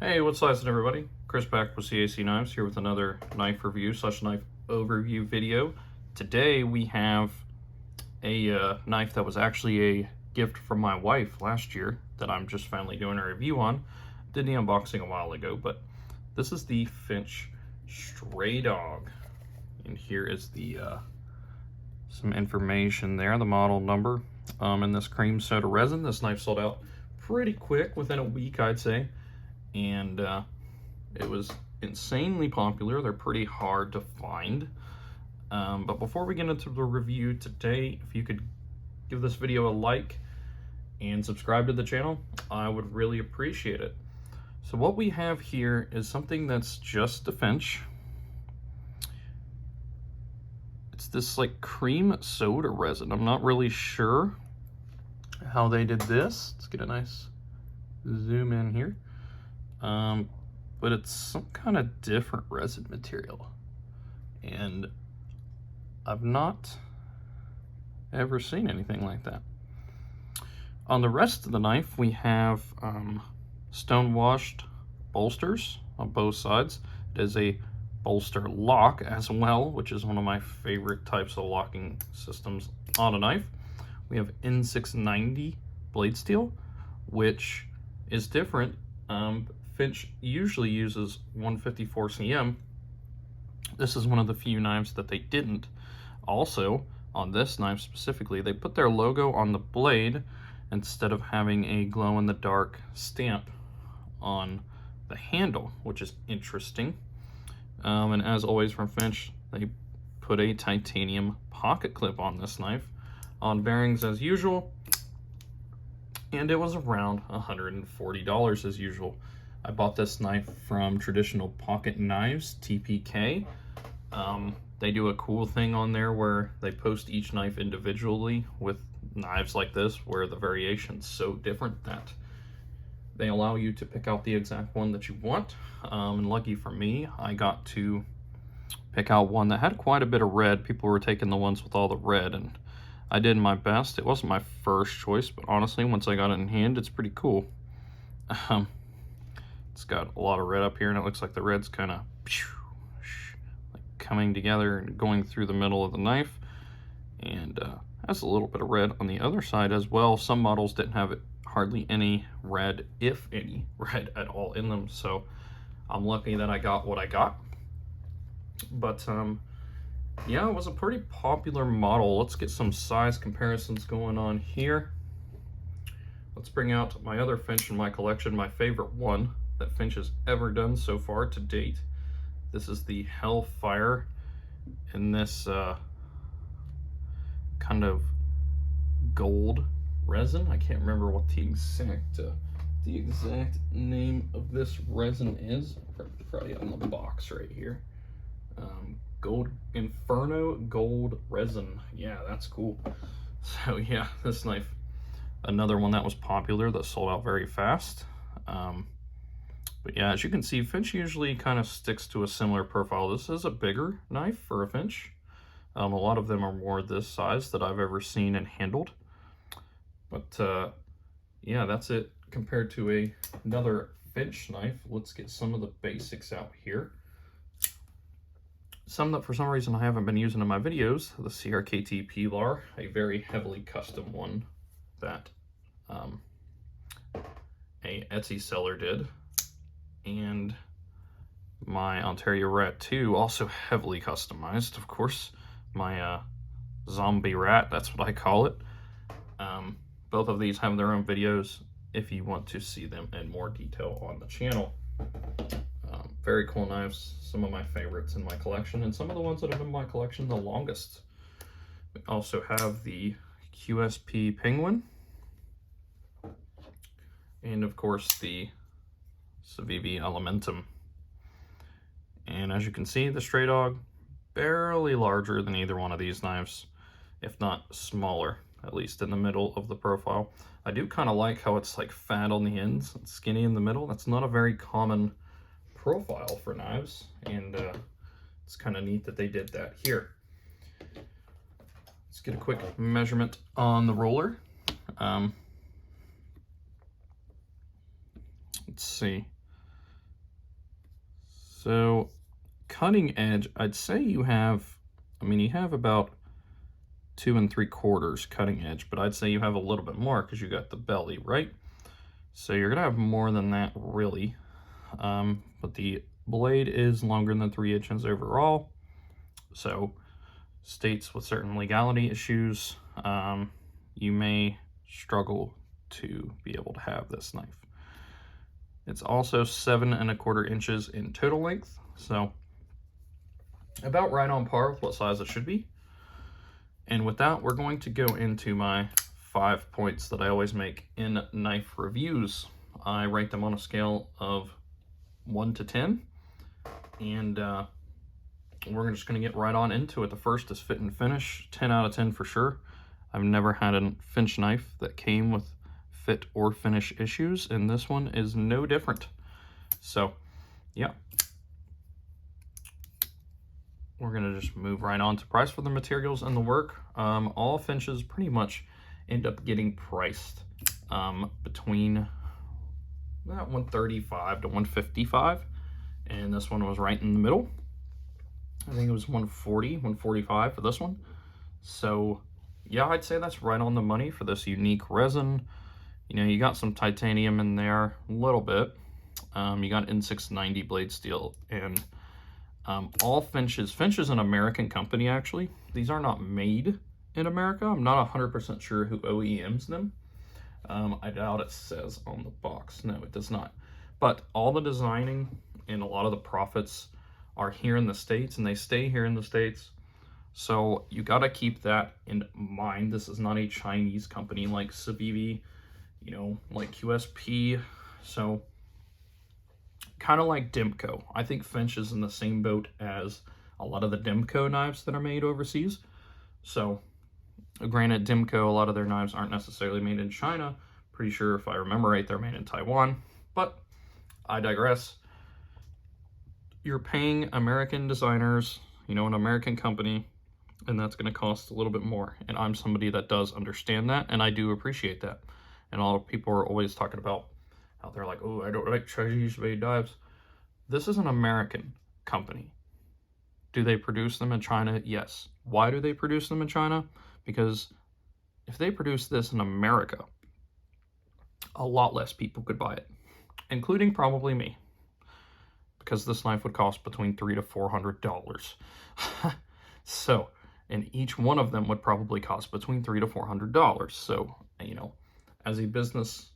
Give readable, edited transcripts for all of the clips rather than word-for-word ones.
Hey, what's slicing everybody? Chris back with CAC Knives here with another knife review / knife overview video. Today we have a knife that was actually a gift from my wife last year that I'm just finally doing a review on. Did the unboxing a while ago, but this is the Finch Stray Dog. And here is the some information there, the model number, in this cream soda resin. This knife sold out pretty quick, within a week I'd say. And it was insanely popular. They're pretty hard to find. But before we get into the review today, if you could give this video a like and subscribe to the channel, I would really appreciate it. So what we have here is something that's just a Finch. It's this like cream soda resin. I'm not really sure how they did this. Let's get a nice zoom in here. But it's some kind of different resin material, and I've not ever seen anything like that. On the rest of the knife, we have stone washed bolsters on both sides. It is a bolster lock as well, which is one of my favorite types of locking systems on a knife. We have N690 blade steel, which is different. Finch usually uses 154 cm. This is one of the few knives that they didn't. Also, on this knife specifically, they put their logo on the blade instead of having a glow-in-the-dark stamp on the handle, which is interesting. And as always from Finch, they put a titanium pocket clip on this knife, on bearings as usual, and it was around $140 as usual. I bought this knife from Traditional Pocket Knives, TPK. They do a cool thing on there where they post each knife individually with knives like this, where the variation's so different that they allow you to pick out the exact one that you want. And lucky for me, I got to pick out one that had quite a bit of red. People were taking the ones with all the red, and I did my best. It wasn't my first choice, but honestly, once I got it in hand, it's pretty cool. It's got a lot of red up here, and it looks like the red's kind of like coming together and going through the middle of the knife, and has a little bit of red on the other side as well. Some models didn't have hardly any red, if any red at all in them, so I'm lucky that I got what I got. But yeah, it was a pretty popular model. Let's get some size comparisons going on here. Let's bring out my other Finch in my collection, my favorite one that Finch has ever done so far to date. This is the Hellfire in this kind of gold resin. I can't remember what the exact name of this resin is. Probably on the box right here. Gold Inferno gold resin. Yeah, that's cool. So yeah, this knife, another one that was popular that sold out very fast. But yeah, as you can see, Finch usually kind of sticks to a similar profile. This is a bigger knife for a Finch. A lot of them are more this size that I've ever seen and handled. But yeah, that's it compared to another Finch knife. Let's get some of the basics out here. Some that for some reason I haven't been using in my videos, the CRKT Pilar, a very heavily custom one that a Etsy seller did, and my Ontario Rat 2, also heavily customized, of course, my zombie rat, that's what I call it. Both of these have their own videos if you want to see them in more detail on the channel. Very cool knives, some of my favorites in my collection, and some of the ones that have been in my collection the longest. We also have the QSP Penguin, and of course the Civivi Elementum. And as you can see, the Stray Dog, barely larger than either one of these knives, if not smaller, at least in the middle of the profile. I do kind of like how it's like fat on the ends and skinny in the middle. That's not a very common profile for knives, and it's kind of neat that they did that here. Let's get a quick measurement on the roller. Let's see. So cutting edge, I'd say you have, you have about 2 3/4 cutting edge, but I'd say you have a little bit more because you got the belly, right? So you're gonna have more than that really. But the blade is longer than 3 inches overall. So states with certain legality issues, you may struggle to be able to have this knife. It's also 7 1/4 inches in total length, so about right on par with what size it should be. And with that, we're going to go into my 5 points that I always make in knife reviews. I rate them on a scale of 1 to 10, and we're just going to get right on into it. The first is fit and finish, 10 out of 10 for sure. I've never had a Finch knife that came with fit or finish issues, and this one is no different. So, yeah. We're going to just move right on to price for the materials and the work. All Finches pretty much end up getting priced between about $135 to $155, and this one was right in the middle. I think it was $140, $145 for this one. So yeah, I'd say that's right on the money for this unique resin. You know, you got some titanium in there, a little bit. You got N690 blade steel, and all Finches. Finch is an American company, actually. These are not made in America. I'm not 100% sure who OEMs them. I doubt it says on the box. No, it does not. But all the designing and a lot of the profits are here in the States, and they stay here in the States. So you got to keep that in mind. This is not a Chinese company like Civivi, you know, like QSP. So kind of like Demco. I think Finch is in the same boat as a lot of the Demco knives that are made overseas. So granted, Demco, a lot of their knives aren't necessarily made in China. Pretty sure, if I remember right, they're made in Taiwan. But I digress. You're paying American designers, you know, an American company, and that's going to cost a little bit more. And I'm somebody that does understand that, and I do appreciate that. And a lot of people are always talking about how they're like, oh, I don't like Chinese-made knives. This is an American company. Do they produce them in China? Yes. Why do they produce them in China? Because if they produce this in America, a lot less people could buy it, including probably me, because this knife would cost between $300 to $400. So, and each one of them would probably cost between $300 to $400. So, you know, as a business,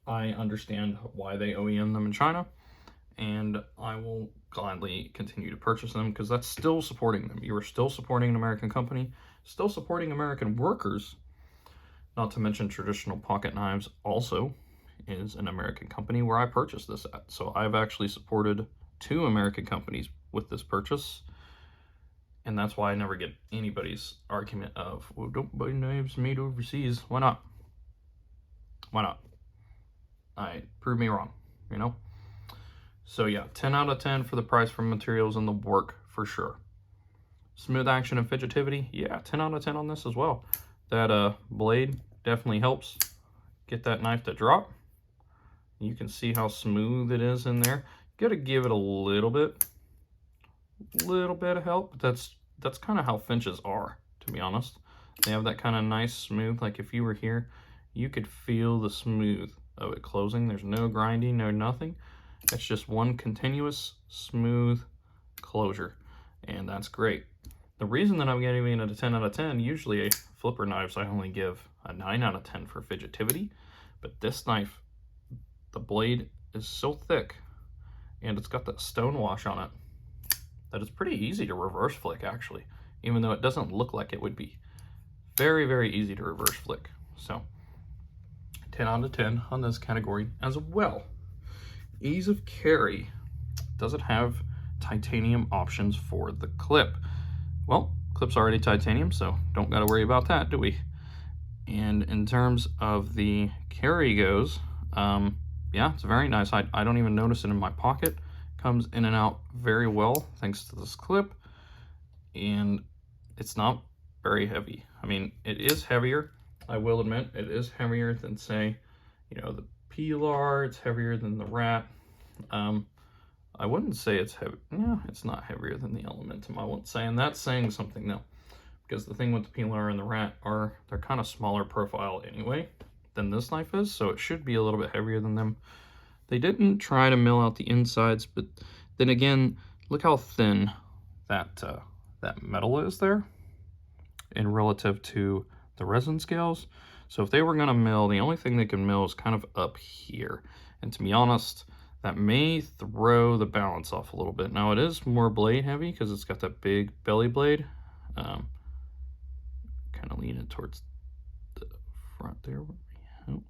I understand why they OEM them in China, and I will gladly continue to purchase them because that's still supporting them. You are still supporting an American company, still supporting American workers, not to mention Traditional Pocket Knives also is an American company where I purchased this at. So I've actually supported 2 American companies with this purchase, and that's why I never get anybody's argument of, well, don't buy knives made overseas. Why not? Why not? Prove me wrong, you know? So yeah, 10 out of 10 for the price for materials and the work for sure. Smooth action and fidgetivity, yeah, 10 out of 10 on this as well. That blade definitely helps get that knife to drop. You can see how smooth it is in there. You gotta give it a little bit of help, but that's kind of how Finches are, to be honest. They have that kind of nice smooth, like if you were here, you could feel the smooth of it closing. There's no grinding, no nothing. It's just one continuous smooth closure, and that's great. The reason that I'm giving it a 10 out of 10, usually flipper knives I only give a 9 out of 10 for fidgetivity, but this knife, the blade is so thick and it's got that stone wash on it that it's pretty easy to reverse flick, actually, even though it doesn't look like it would be. Very, very easy to reverse flick. So 10 out of 10 on this category as well. Ease of carry. Does it have titanium options for the clip? Well, clip's already titanium, so don't got to worry about that, do we? And in terms of the carry goes, yeah, it's very nice. I don't even notice it in my pocket. Comes in and out very well thanks to this clip, and it's not very heavy. I mean, it is heavier. I will admit it is heavier than, say, you know, the Pilar. It's heavier than the Rat. I wouldn't say it's heavy. Yeah, it's not heavier than the Elementum, I wouldn't say, and that's saying something though. Because the thing with the Peeler and the Rat are, they're kind of smaller profile anyway than this knife is, so it should be a little bit heavier than them. They didn't try to mill out the insides, but then again, look how thin that that metal is there in relative to the resin scales. So if they were gonna mill, the only thing they can mill is kind of up here. And to be honest, that may throw the balance off a little bit. Now it is more blade heavy because it's got that big belly blade. Kind of lean it towards the front there. Oh,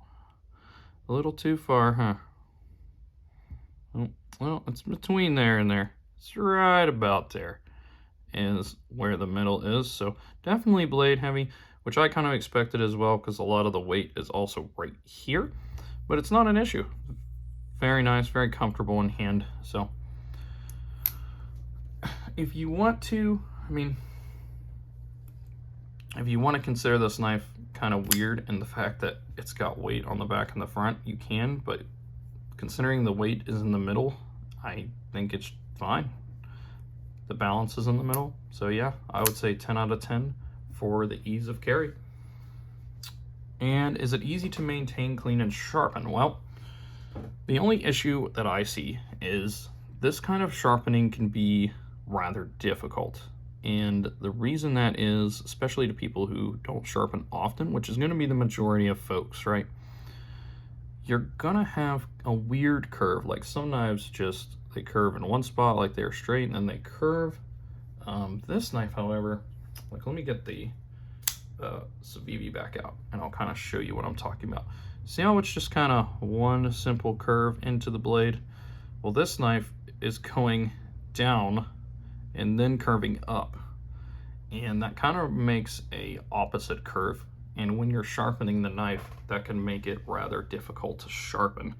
a little too far, huh? Oh, well, it's between there and there. It's right about there is where the middle is. So definitely blade heavy, which I kind of expected as well because a lot of the weight is also right here. But it's not an issue. Very nice, very comfortable in hand. So if you want to, I mean, if you want to consider this knife kind of weird in the fact that it's got weight on the back and the front, you can, but considering the weight is in the middle, I think it's fine. The balance is in the middle. So yeah, I would say 10 out of 10 for the ease of carry. And is it easy to maintain, clean, and sharpen? Well, the only issue that I see is this kind of sharpening can be rather difficult. And the reason that is, especially to people who don't sharpen often, which is going to be the majority of folks, right? You're going to have a weird curve. Like some knives just, they curve in one spot like they're straight and then they curve. This knife, however, like let me get the Civivi back out and I'll kind of show you what I'm talking about. See how it's just kind of one simple curve into the blade? Well, this knife is going down and then curving up, and that kind of makes a opposite curve, and when you're sharpening the knife, that can make it rather difficult to sharpen.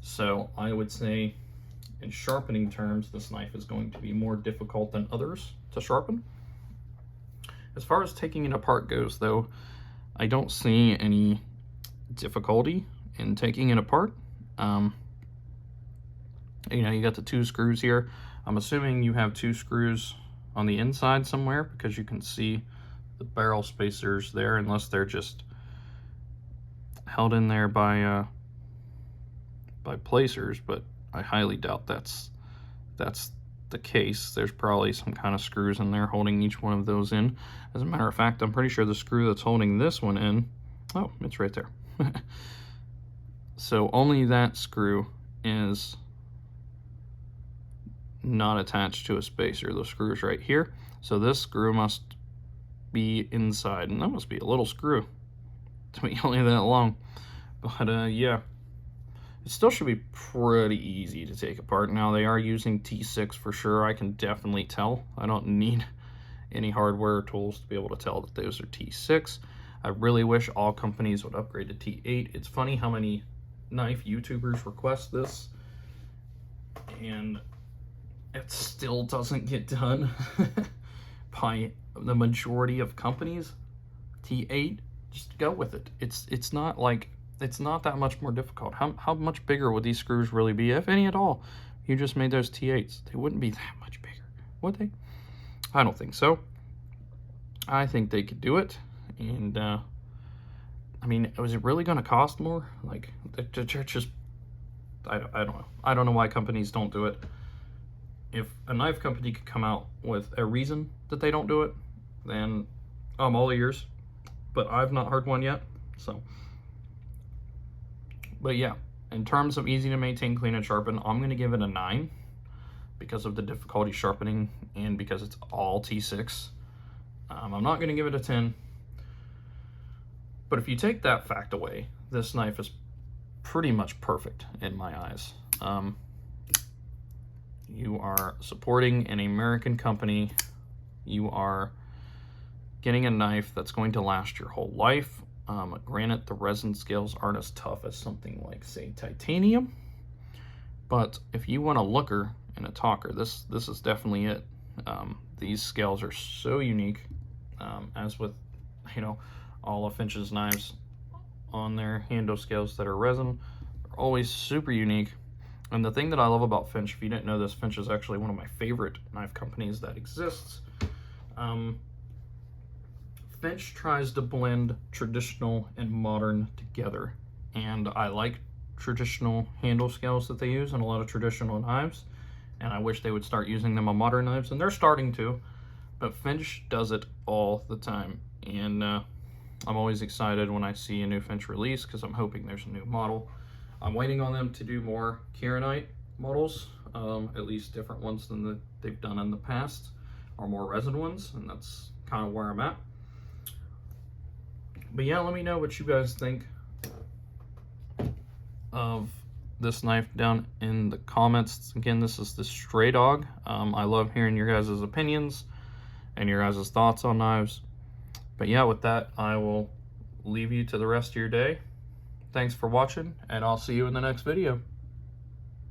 So I would say in sharpening terms, this knife is going to be more difficult than others to sharpen. As far as taking it apart goes though, I don't see any difficulty in taking it apart. You know, you got the 2 screws here. I'm assuming you have 2 screws on the inside somewhere because you can see the barrel spacers there, unless they're just held in there by placers, but I highly doubt that's the case. There's probably some kind of screws in there holding each one of those in. As a matter of fact, I'm pretty sure the screw that's holding this one in, oh, it's right there. So only that screw is not attached to a spacer. The screw's right here. So this screw must be inside, and that must be a little screw to be only that long. But yeah, it still should be pretty easy to take apart. Now they are using T6 for sure. I can definitely tell. I don't need any hardware or tools to be able to tell that those are T6. I really wish all companies would upgrade to T8. It's funny how many knife YouTubers request this, and it still doesn't get done by the majority of companies. T8, just go with it. It's not like, it's not that much more difficult. How much bigger would these screws really be, if any at all? You just made those T8s. They wouldn't be that much bigger, would they? I don't think so. I think they could do it. And I mean, was it really going to cost more? Like, they're just, I don't know. I don't know why companies don't do it. If a knife company could come out with a reason that they don't do it, then I'm all ears. But I've not heard one yet. So, but yeah, in terms of easy to maintain, clean, and sharpen, I'm going to give it a 9 because of the difficulty sharpening and because it's all T6. I'm not going to give it a 10. But if you take that fact away, this knife is pretty much perfect in my eyes. You are supporting an American company. You are getting a knife that's going to last your whole life. Granted, the resin scales aren't as tough as something like, say, titanium. But if you want a looker and a talker, this is definitely it. These scales are so unique, as with, you know, all of Finch's knives on their handle scales that are resin, are always super unique. And the thing that I love about Finch, if you didn't know this, Finch is actually one of my favorite knife companies that exists. Finch tries to blend traditional and modern together, and I like traditional handle scales that they use in a lot of traditional knives, and I wish they would start using them on modern knives, and they're starting to, but Finch does it all the time. And I'm always excited when I see a new Finch release, because I'm hoping there's a new model. I'm waiting on them to do more Kieranite models, at least different ones than they've done in the past, or more resin ones, and that's kind of where I'm at. But yeah, let me know what you guys think of this knife down in the comments. Again, this is the Stray Dog. I love hearing your guys' opinions and your guys' thoughts on knives. But yeah, with that, I will leave you to the rest of your day. Thanks for watching, and I'll see you in the next video.